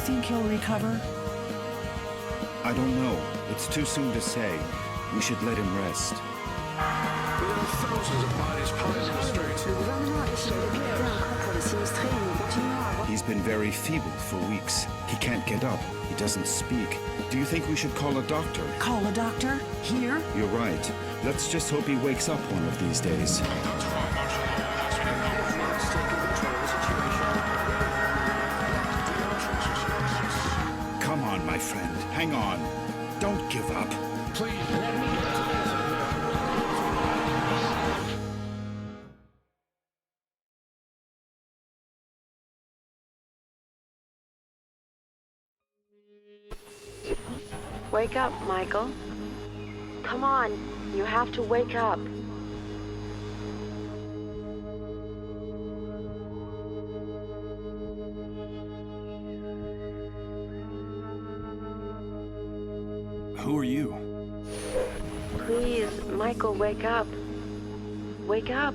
think he'll recover? I don't know. It's too soon to say. We should let him rest. There are thousands of bodies piled in the streets. He's been very feeble for weeks. He can't get up. He doesn't speak. Do you think we should call a doctor? Call a doctor? Here? You're right. Let's just hope he wakes up one of these days. Come on, my friend. Hang on. Don't give up. Please, let me Wake up, Michael. Come on, you have to wake up. Who are you? Please, Michael, wake up. Wake up.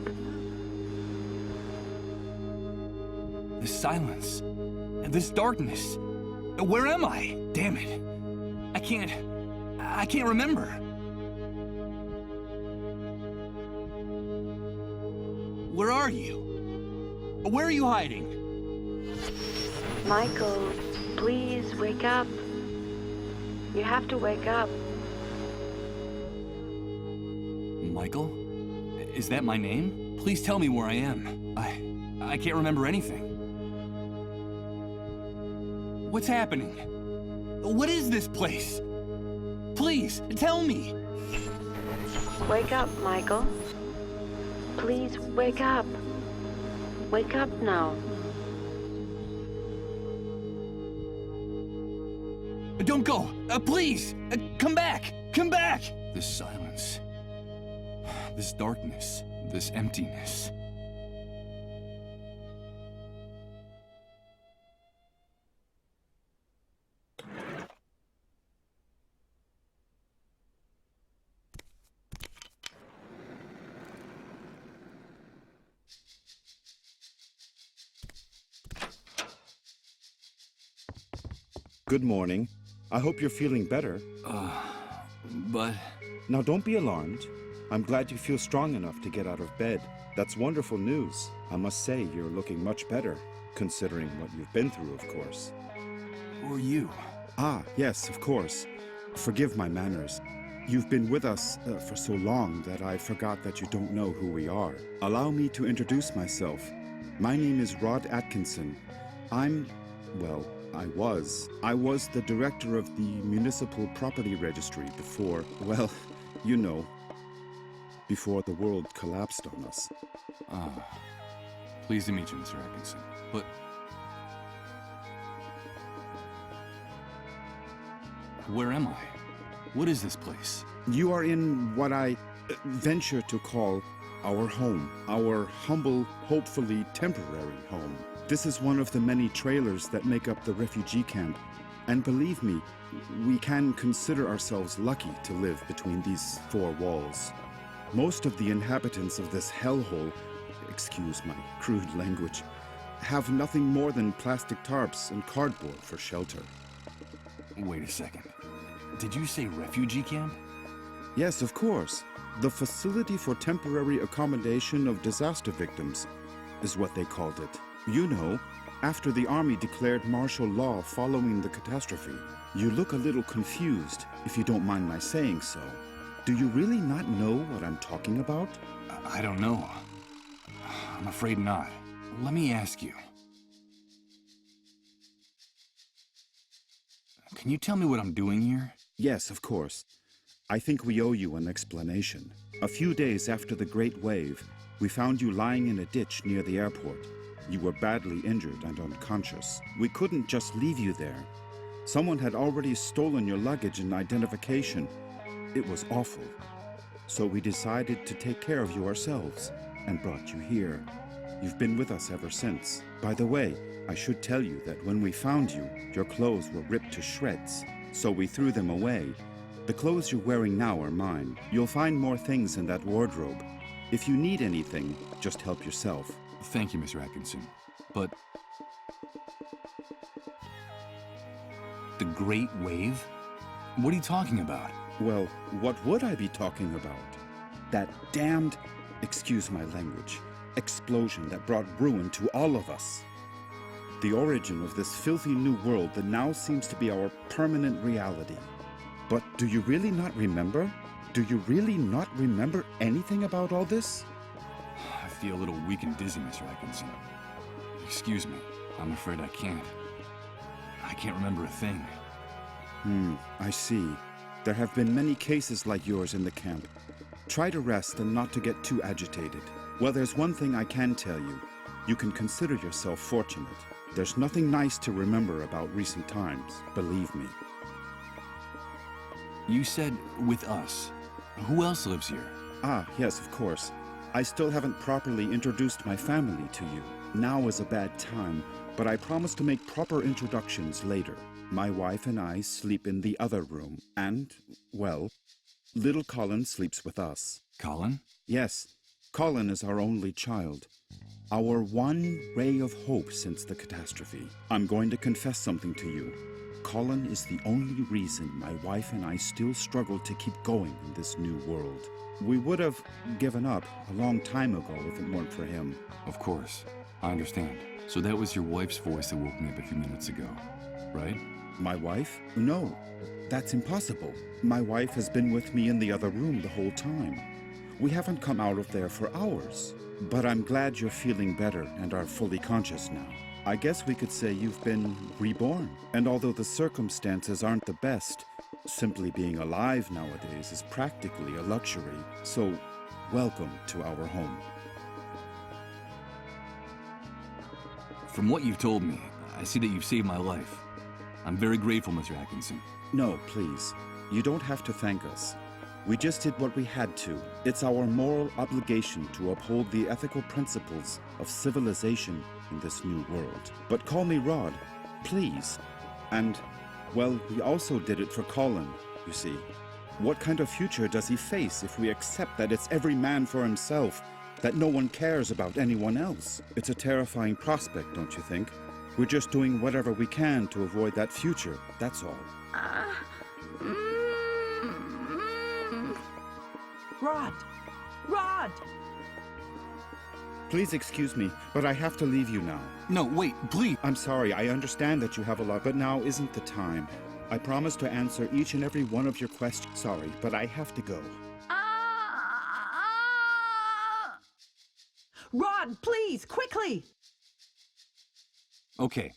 This silence. And this darkness. Where am I? Damn it. I can't remember. Where are you? Where are you hiding? Michael, please wake up. You have to wake up. Michael? Is that my name? Please tell me where I am. I can't remember anything. What's happening? What is this place? Please, tell me. Wake up, Michael. Please wake up. Wake up now. Don't go! Please! Come back! Come back! This silence. This darkness. This emptiness. Good morning. I hope you're feeling better. But... Now don't be alarmed. I'm glad you feel strong enough to get out of bed. That's wonderful news. I must say you're looking much better, considering what you've been through, of course. Who are you? Ah, yes, of course. Forgive my manners. You've been with us for so long that I forgot that you don't know who we are. Allow me to introduce myself. My name is Rod Atkinson. I was the director of the Municipal Property Registry before, well, you know, before the world collapsed on us. Pleased to meet you, Mr. Atkinson. But... where am I? What is this place? You are in what I venture to call our home. Our humble, hopefully temporary home. This is one of the many trailers that make up the refugee camp. And believe me, we can consider ourselves lucky to live between these four walls. Most of the inhabitants of this hellhole, excuse my crude language, have nothing more than plastic tarps and cardboard for shelter. Wait a second. Did you say refugee camp? Yes, of course. The Facility for Temporary Accommodation of Disaster Victims is what they called it. You know, after the army declared martial law following the catastrophe. You look a little confused, if you don't mind my saying so. Do you really not know what I'm talking about? I don't know. I'm afraid not. Let me ask you. Can you tell me what I'm doing here? Yes, of course. I think we owe you an explanation. A few days after the Great Wave, we found you lying in a ditch near the airport. You were badly injured and unconscious. We couldn't just leave you there. Someone had already stolen your luggage and identification. It was awful. So we decided to take care of you ourselves and brought you here. You've been with us ever since. By the way, I should tell you that when we found you, your clothes were ripped to shreds, so we threw them away. The clothes you're wearing now are mine. You'll find more things in that wardrobe. If you need anything, just help yourself. Thank you, Mr. Atkinson. But... The Great Wave? What are you talking about? Well, what would I be talking about? That damned, excuse my language, explosion that brought ruin to all of us. The origin of this filthy new world that now seems to be our permanent reality. But do you really not remember? Do you really not remember anything about all this? I feel a little weak and dizzy, Mr. Atkinson. Excuse me. I'm afraid I can't. I can't remember a thing. I see. There have been many cases like yours in the camp. Try to rest and not to get too agitated. Well, there's one thing I can tell you. You can consider yourself fortunate. There's nothing nice to remember about recent times, believe me. You said with us. Who else lives here? Ah, yes, of course. I still haven't properly introduced my family to you. Now is a bad time, but I promise to make proper introductions later. My wife and I sleep in the other room, and, well, little Colin sleeps with us. Colin? Yes, Colin is our only child. Our one ray of hope since the catastrophe. I'm going to confess something to you. Colin is the only reason my wife and I still struggle to keep going in this new world. We would have given up a long time ago if it weren't for him. Of course. I understand. So that was your wife's voice that woke me up a few minutes ago, right? My wife? No, that's impossible. My wife has been with me in the other room the whole time. We haven't come out of there for hours. But I'm glad you're feeling better and are fully conscious now. I guess we could say you've been reborn. And although the circumstances aren't the best, simply being alive nowadays is practically a luxury. So, welcome to our home. From what you've told me, I see that you've saved my life. I'm very grateful, Mr. Atkinson. No, please. You don't have to thank us. We just did what we had to. It's our moral obligation to uphold the ethical principles of civilization in this new world. But call me Rod, please. And, well, we also did it for Colin, you see. What kind of future does he face if we accept that it's every man for himself, that no one cares about anyone else? It's a terrifying prospect, don't you think? We're just doing whatever we can to avoid that future, that's all. Rod! Rod! Please excuse me, but I have to leave you now. No, wait, please. I'm sorry, I understand that you have a lot, but now isn't the time. I promise to answer each and every one of your questions. Sorry, but I have to go. Rod, please, quickly! Okay.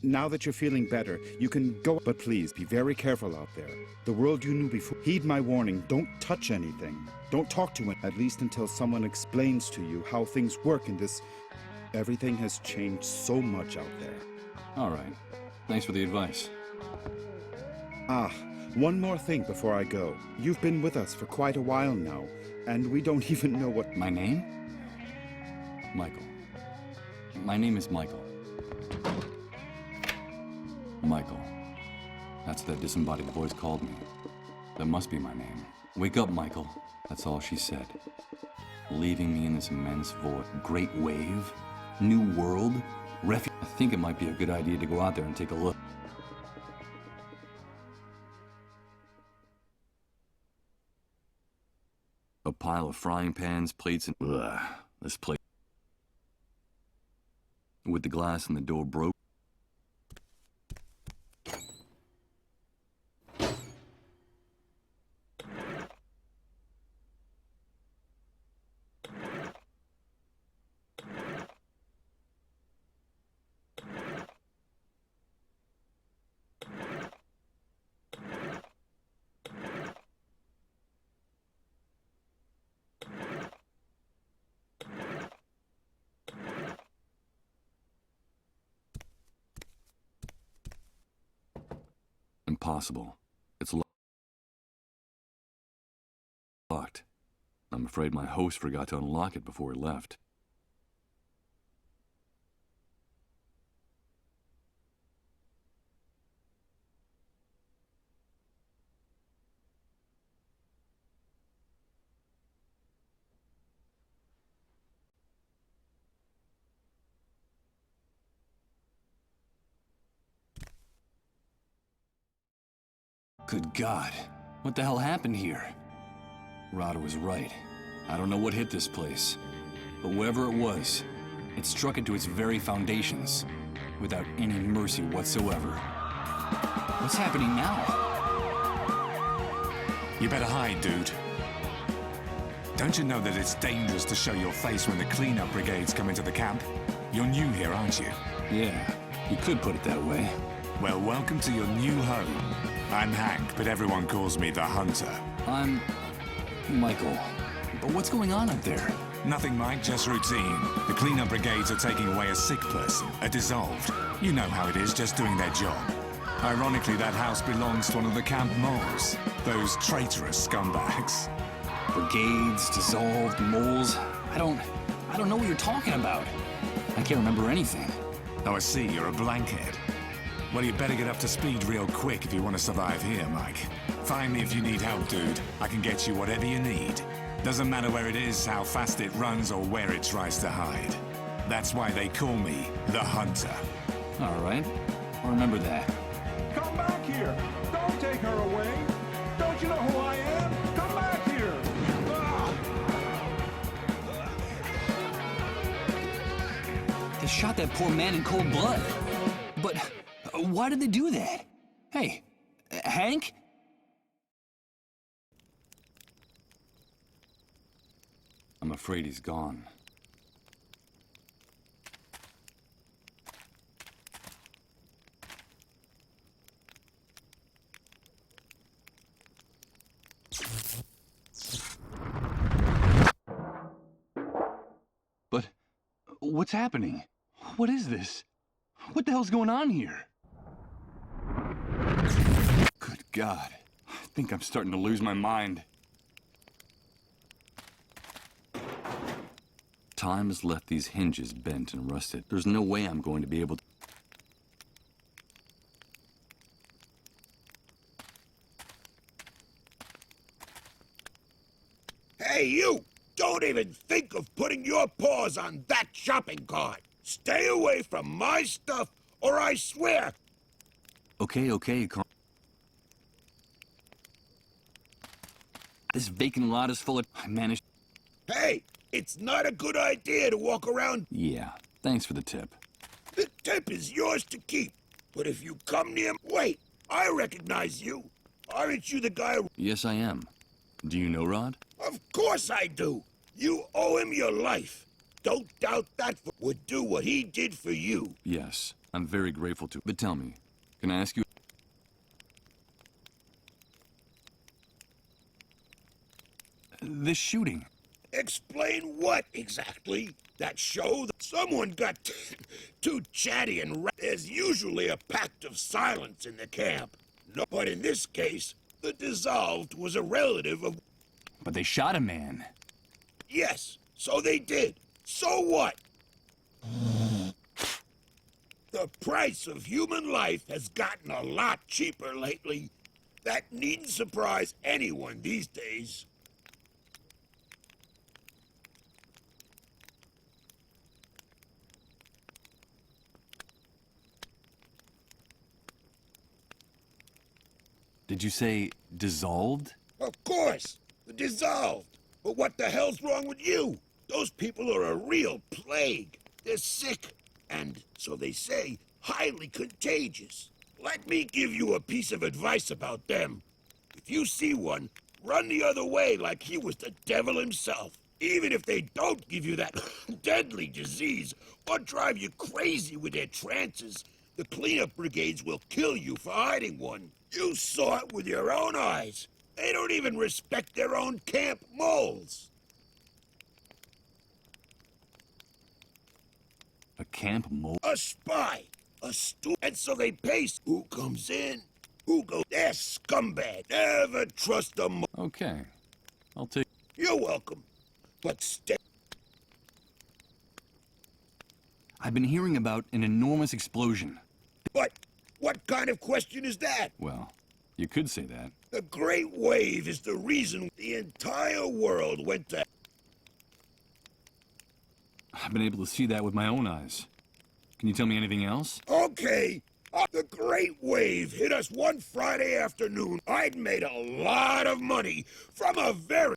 Now that you're feeling better, you can go, but please be very careful out there. The world you knew before. Heed my warning, don't touch anything. Don't talk to it, at least until someone explains to you how things work in this. Everything has changed so much out there. All right. Thanks for the advice. Ah, one more thing before I go. You've been with us for quite a while now, and we don't even know what. My name? Michael. My name is Michael. Michael. That's what that disembodied voice called me. That must be my name. Wake up, Michael. That's all she said. Leaving me in this immense void. Great wave? New world? Refuge? I think it might be a good idea to go out there and take a look. A pile of frying pans, plates, and... Ugh, this place... With the glass in the door broke. Impossible. It's locked. I'm afraid my host forgot to unlock it before he left. Good God. What the hell happened here? Rod was right. I don't know what hit this place. But whatever it was, it struck into its very foundations, without any mercy whatsoever. What's happening now? You better hide, dude. Don't you know that it's dangerous to show your face when the cleanup brigades come into the camp? You're new here, aren't you? Yeah, you could put it that way. Well, welcome to your new home. I'm Hank, but everyone calls me the Hunter. I'm Michael. But what's going on up there? Nothing, Mike, just routine. The cleanup brigades are taking away a sick person, a dissolved. You know how it is, just doing their job. Ironically, that house belongs to one of the camp moles. Those traitorous scumbags. Brigades, dissolved, moles. I don't know what you're talking about. I can't remember anything. Oh, I see, you're a blankhead. Well, you better get up to speed real quick if you want to survive here, Mike. Find me if you need help, dude. I can get you whatever you need. Doesn't matter where it is, how fast it runs, or where it tries to hide. That's why they call me the Hunter. All right, I'll remember that. Come back here! Don't take her away! Don't you know who I am? Come back here! They shot that poor man in cold blood. But why did they do that? Hey, Hank? I'm afraid he's gone. But what's happening? What is this? What the hell's going on here? Good God. I think I'm starting to lose my mind. Time has left these hinges bent and rusted. There's no way I'm going to be able to... Hey, you! Don't even think of putting your paws on that shopping cart! Stay away from my stuff, or I swear... Okay, This vacant lot is full of... I managed... Hey! It's not a good idea to walk around... Yeah, thanks for the tip. The tip is yours to keep. But if you come near... Wait! I recognize you! Aren't you the guy... Yes, I am. Do you know Rod? Of course I do! You owe him your life. Don't doubt that would do what he did for you. Yes, I'm very grateful to... But tell me, can I ask you... This shooting... Explain what, exactly? That show that someone got too chatty and there's usually a pact of silence in the camp. No, but in this case, the dissolved was a relative of... But they shot a man. Yes, so they did. So what? The price of human life has gotten a lot cheaper lately. That needn't surprise anyone these days. Did you say dissolved? Of course, the dissolved. But what the hell's wrong with you? Those people are a real plague. They're sick, and, so they say, highly contagious. Let me give you a piece of advice about them. If you see one, run the other way like he was the devil himself. Even if they don't give you that deadly disease or drive you crazy with their trances, the cleanup brigades will kill you for hiding one. You saw it with your own eyes. They don't even respect their own camp moles. A camp mole? A spy. And so they pace who comes in, who goes. They're scumbag. Never trust them. Okay. I'll take... You're welcome. But stay. I've been hearing about an enormous explosion. But what kind of question is that? Well, you could say that. The Great Wave is the reason the entire world went to... I've been able to see that with my own eyes. Can you tell me anything else? Okay, The great wave hit us one Friday afternoon. I'd made a lot of money from a very...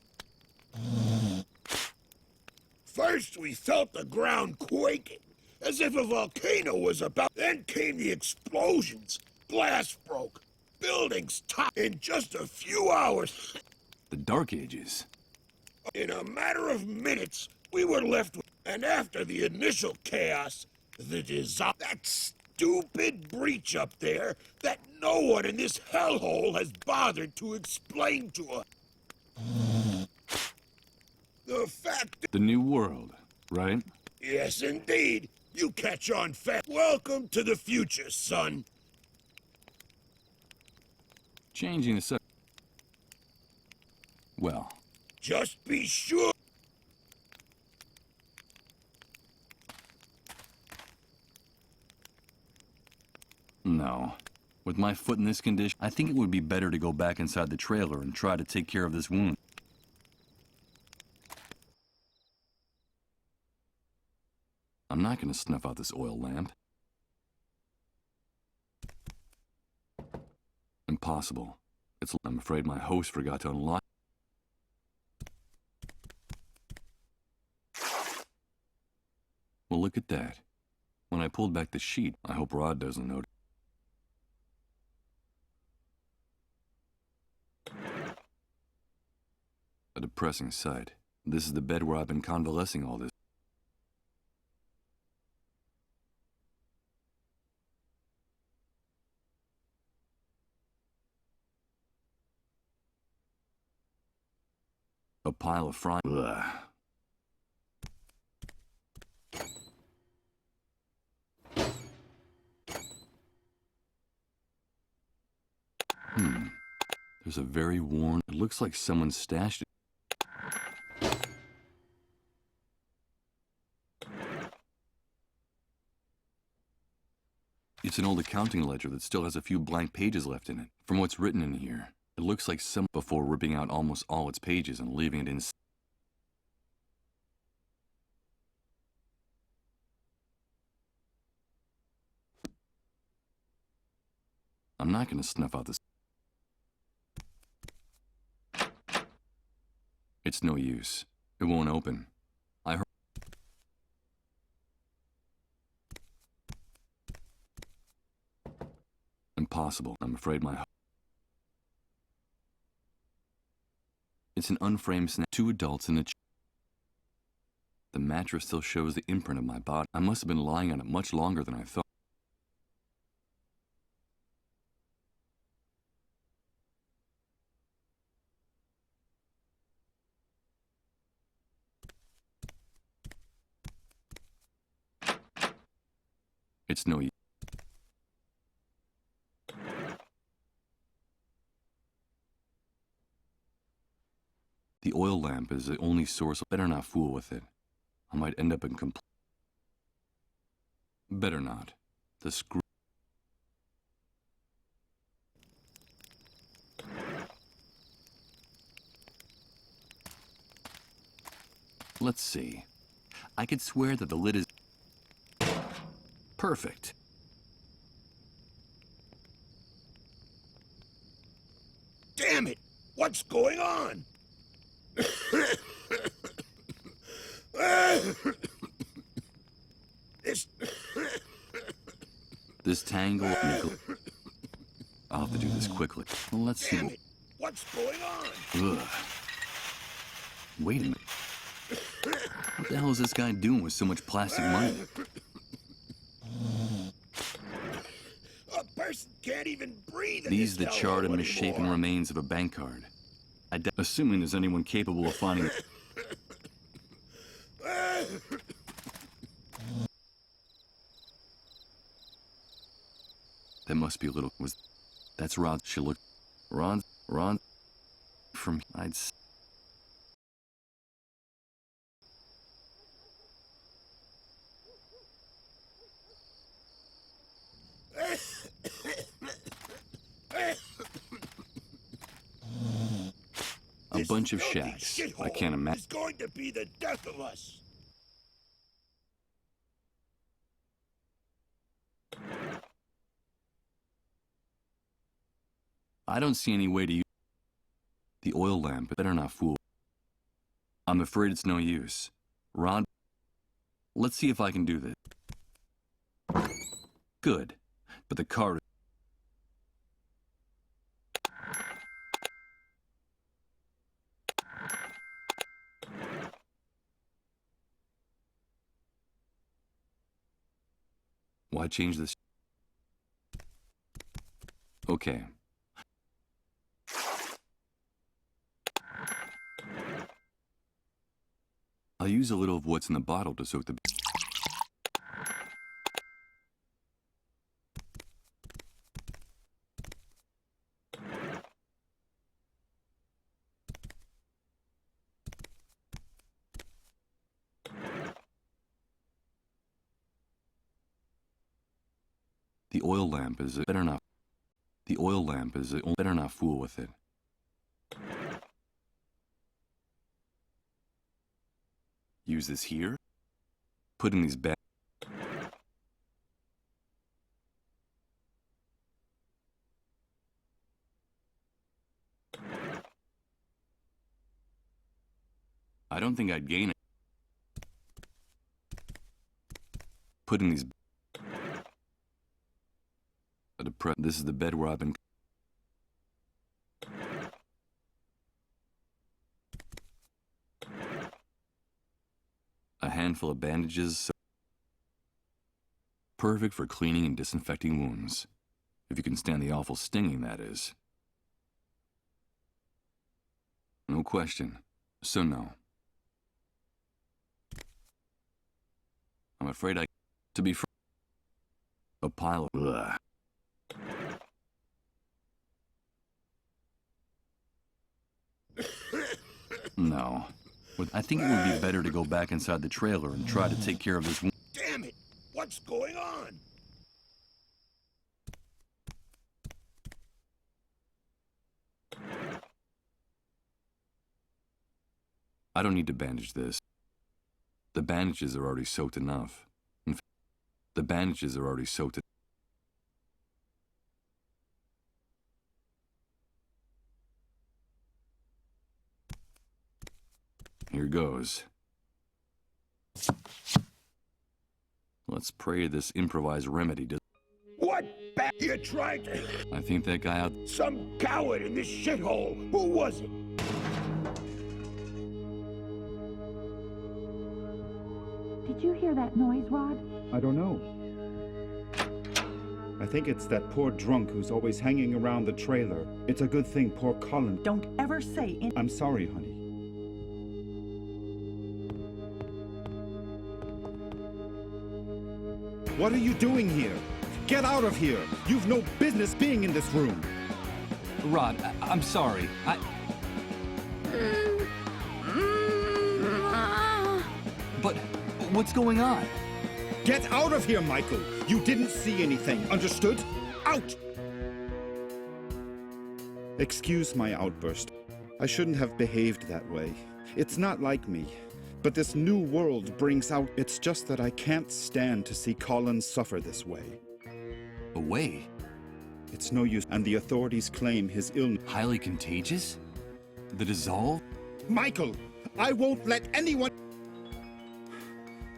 First, we felt the ground quaking, as if a volcano was about... Then came the explosions. Glass broke. Buildings topped. In just a few hours... The Dark Ages. In a matter of minutes, we were left with... And after the initial chaos, the disaster... That stupid breach up there that no one in this hellhole has bothered to explain to us. The fact... The New World, right? Yes, indeed. You catch on fast. Welcome to the future, son. Changing the subject. Well. Just be sure. No. With my foot in this condition, I think it would be better to go back inside the trailer and try to take care of this wound. I'm not going to snuff out this oil lamp. Impossible. I'm afraid my host forgot to unlock. Well, look at that. When I pulled back the sheet, I hope Rod doesn't notice. A depressing sight. This is the bed where I've been convalescing all this. A pile of frying. Ugh. There's a very worn... It looks like someone stashed it. It's an old accounting ledger that still has a few blank pages left in it. From what's written in here, it looks like some before ripping out almost all its pages and leaving it in. I'm not going to snuff out this. It's no use. It won't open. I heard. Impossible. I'm afraid my... It's an unframed snap. 2 adults in a... The mattress still shows the imprint of my body. I must have been lying on it much longer than I thought. It's no use. The oil lamp is the only source. Better not fool with it. I might end up in Better not. The screw. Let's see. I could swear that the lid is... Perfect. Damn it! What's going on? This tangle... I'll have to do this quickly. Well, let's see. Damn it! What's going on? Ugh. Wait a minute. What the hell is this guy doing with so much plastic money? A person can't even breathe. These are the charred and misshapen remains of a bank card. Assuming there's anyone capable of finding it. That must be a little... That's Rod. She looked... Ron... From... A bunch of shacks. I can't imagine. It's going to be the death of us. I don't see any way to use the oil lamp. Better not fool. I'm afraid it's no use. Rod, let's see if I can do this. Good, but the car... Why change this? Okay. I'll use a little of what's in the bottle to soak the... The oil lamp is better not. The oil lamp is better not fool with it. Use this here. Put in these bags. I don't think I'd gain it. Put in these. This is the bed where I've been. A handful of bandages. Perfect for cleaning and disinfecting wounds. If you can stand the awful stinging, that is. No question. So no. I'm afraid to be a pile of... Ugh. No. I think it would be better to go back inside the trailer and try to take care of this... Damn it! What's going on? I don't need to bandage this. The bandages are already soaked enough. In fact, the bandages are already soaked. Here goes. Let's pray this improvised remedy does. What bad you tried to... I think that guy out... Some coward in this shithole. Who was it? Did you hear that noise, Rod? I don't know. I think it's that poor drunk who's always hanging around the trailer. It's a good thing poor Colin... Don't ever say in... I'm sorry, honey. What are you doing here? Get out of here! You've no business being in this room! Rod, I'm sorry. But what's going on? Get out of here, Michael! You didn't see anything, understood? Out! Excuse my outburst. I shouldn't have behaved that way. It's not like me. But this new world brings out... It's just that I can't stand to see Colin suffer this way. Away? It's no use, and the authorities claim his illness... Highly contagious? The dissolve? Michael! I won't let anyone...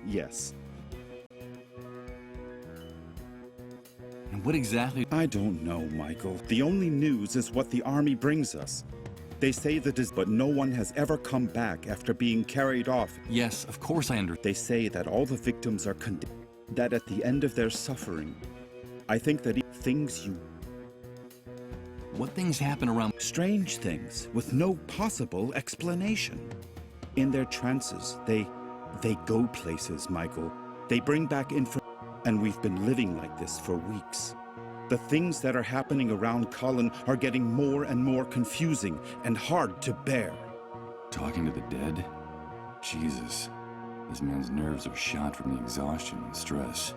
Yes. And what exactly... I don't know, Michael. The only news is what the army brings us. They say that but no one has ever come back after being carried off. Yes, of course I understand. They say that all the victims are condemned. That at the end of their suffering, I think that things you... What things happen around... Strange things, with no possible explanation. In their trances, they go places, Michael. They bring back info... And we've been living like this for weeks. The things that are happening around Colin are getting more and more confusing and hard to bear. Talking to the dead? Jesus. This man's nerves are shot from the exhaustion and stress.